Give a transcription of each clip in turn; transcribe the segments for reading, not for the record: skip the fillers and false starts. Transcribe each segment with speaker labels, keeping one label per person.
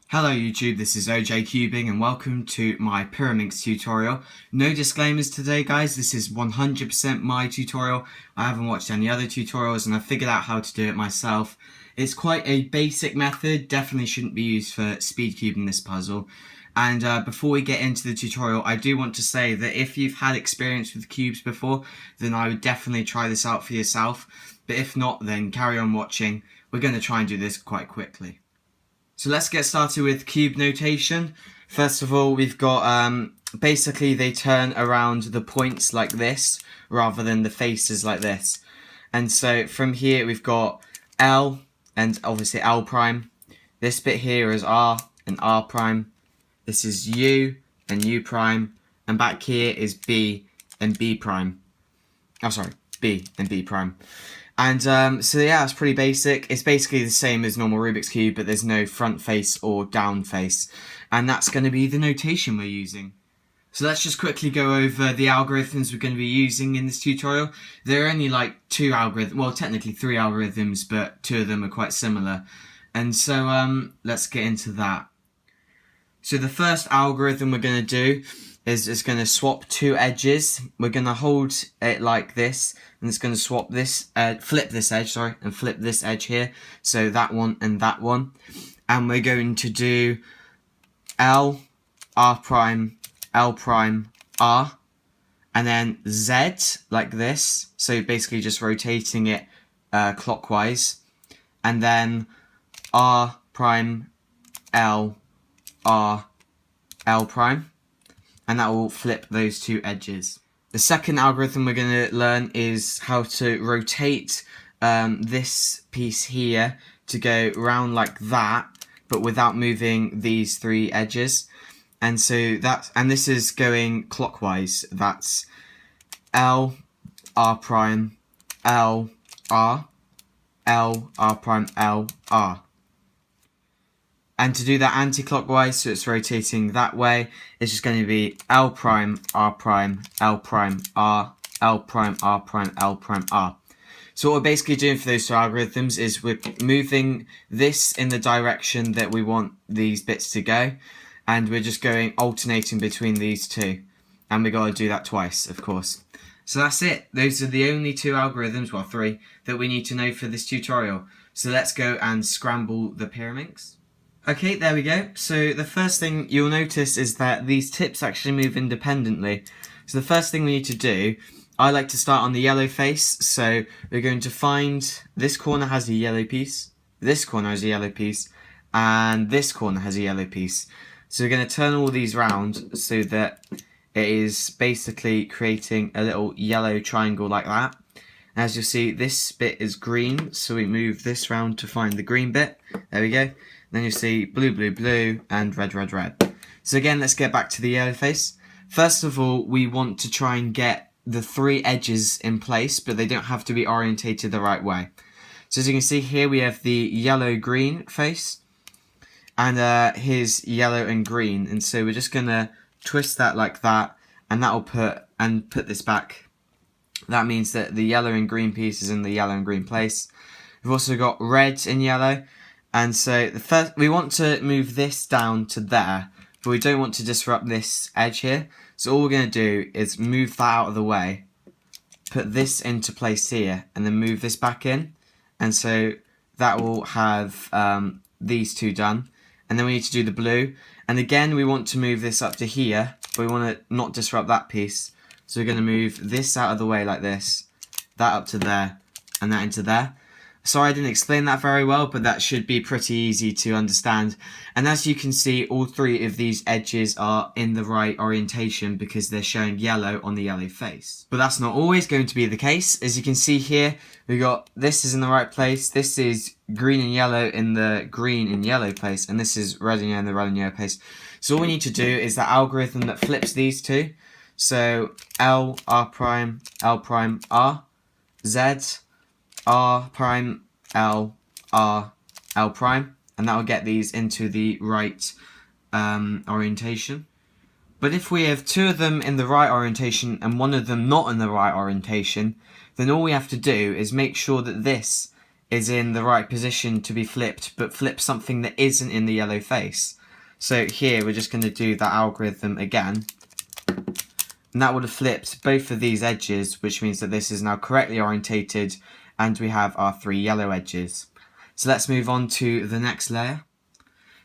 Speaker 1: Hello YouTube, this is OJ Cubing and welcome to my Pyraminx tutorial. No disclaimers today guys, this is 100% my tutorial. I haven't watched any other tutorials and I figured out how to do it myself. It's quite a basic method, definitely shouldn't be used for speed cubing this puzzle. And before we get into the tutorial, I do want to say that if you've had experience with cubes before, then I would definitely try this out for yourself. But if not, then carry on watching. We're going to try and do this quite quickly. So let's get started with cube notation. First of all, we've got, basically they turn around the points like this, rather than the faces like this. And so from here we've got L, and obviously L prime. This bit here is R and R prime. This is U and U prime. And back here is B and B prime. Oh, sorry, B and B prime. And so yeah, it's pretty basic. It's basically the same as normal Rubik's Cube, but there's no front face or down face. And that's going to be the notation we're using. So let's just quickly go over the algorithms we're going to be using in this tutorial. There are only like two algorithms, well technically three algorithms, but two of them are quite similar. And so let's get into that. So the first algorithm we're going to do is it's going to swap two edges. We're going to hold it like this, and it's going to swap this, flip this edge, sorry, and flip this edge here. So that one and that one. And we're going to do L, R prime, L prime, R, and then Z like this. So basically just rotating it clockwise. And then R prime, L, R, L prime. And that will flip those two edges. The second algorithm we're going to learn is how to rotate this piece here to go round like that, but without moving these three edges. And so this is going clockwise. That's L, R prime, L, R, L, R prime, L, R. And to do that anti-clockwise, so it's rotating that way, it's just going to be L prime, R prime, L prime, R, L prime, R prime, L prime, R. So what we're basically doing for those two algorithms is we're moving this in the direction that we want these bits to go, and we're just going alternating between these two. And we got to do that twice, of course. So that's it. Those are the only two algorithms, well three, that we need to know for this tutorial. So let's go and scramble the Pyraminx. Okay, there we go. So the first thing you'll notice is that these tips actually move independently. So the first thing we need to do, I like to start on the yellow face. So we're going to find this corner has a yellow piece, this corner has a yellow piece, and this corner has a yellow piece. So we're going to turn all these round so that it is basically creating a little yellow triangle like that. And as you'll see, this bit is green, so we move this round to find the green bit. There we go. Then you see blue, blue, blue, and red, red, red. So again, let's get back to the yellow face. First of all, we want to try and get the three edges in place, but they don't have to be orientated the right way. So as you can see here, we have the yellow-green face, and here's yellow and green. And so we're just gonna twist that like that, and that will put this back. That means that the yellow and green piece is in the yellow and green place. We've also got red and yellow. And so we want to move this down to there, but we don't want to disrupt this edge here. So all we're going to do is move that out of the way, put this into place here, and then move this back in. And so that will have these two done. And then we need to do the blue. And again, we want to move this up to here, but we want to not disrupt that piece. So we're going to move this out of the way like this, that up to there, and that into there. Sorry I didn't explain that very well, but that should be pretty easy to understand. And as you can see, all three of these edges are in the right orientation because they're showing yellow on the yellow face. But that's not always going to be the case. As you can see here, we got this is in the right place, this is green and yellow in the green and yellow place, and this is red and yellow in the red and yellow place. So all we need to do is that algorithm that flips these two. So L, R prime, L prime, R, Z, R prime, L, R, L prime, and that will get these into the right orientation. But if we have two of them in the right orientation and one of them not in the right orientation, then all we have to do is make sure that this is in the right position to be flipped, but flip something that isn't in the yellow face. So here we're just going to do that algorithm again. And that would have flipped both of these edges, which means that this is now correctly orientated and we have our 3 yellow edges. So let's move on to the next layer.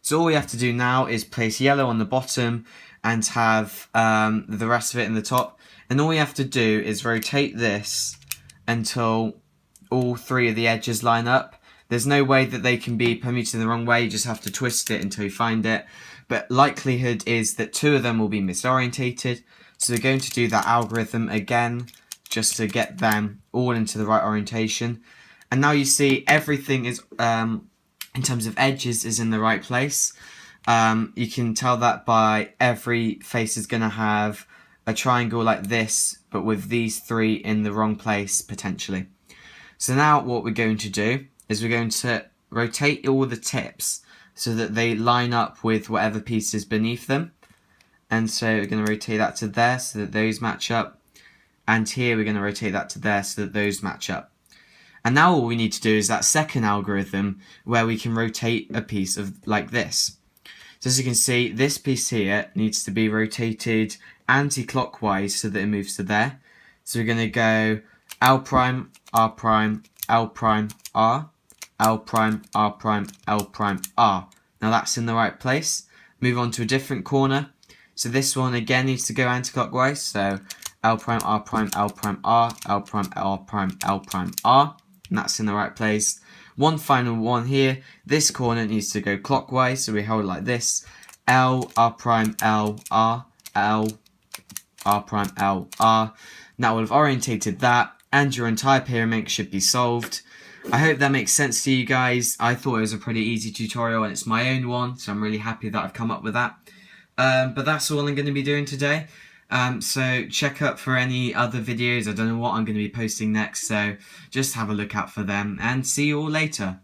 Speaker 1: So all we have to do now is place yellow on the bottom and have the rest of it in the top. And all we have to do is rotate this until all 3 of the edges line up. There's no way that they can be permuted in the wrong way, you just have to twist it until you find it. But likelihood is that 2 of them will be misorientated. So we're going to do that algorithm again, just to get them all into the right orientation. And now you see everything is, in terms of edges, is in the right place. You can tell that by every face is going to have a triangle like this, but with these 3 in the wrong place, potentially. So now what we're going to do is we're going to rotate all the tips so that they line up with whatever piece is beneath them. And so we're going to rotate that to there so that those match up. And here we're going to rotate that to there so that those match up. And now all we need to do is that second algorithm where we can rotate a piece of like this. So as you can see, this piece here needs to be rotated anti-clockwise so that it moves to there. So we're going to go L prime, R prime, L prime, R, L prime, R prime, L prime, R. Now that's in the right place. Move on to a different corner. So this one again needs to go anti-clockwise. So L prime, R prime, L prime, R, L prime, L prime, L prime, R. And that's in the right place. One final one here. This corner needs to go clockwise. So we hold it like this. L, R prime, L, R, L, R prime, L, R. Now we'll have orientated that. And your entire Pyraminx should be solved. I hope that makes sense to you guys. I thought it was a pretty easy tutorial and it's my own one. So I'm really happy that I've come up with that. But that's all I'm going to be doing today. So check up for any other videos. I don't know what I'm going to be posting next, so just have a look out for them and see you all later.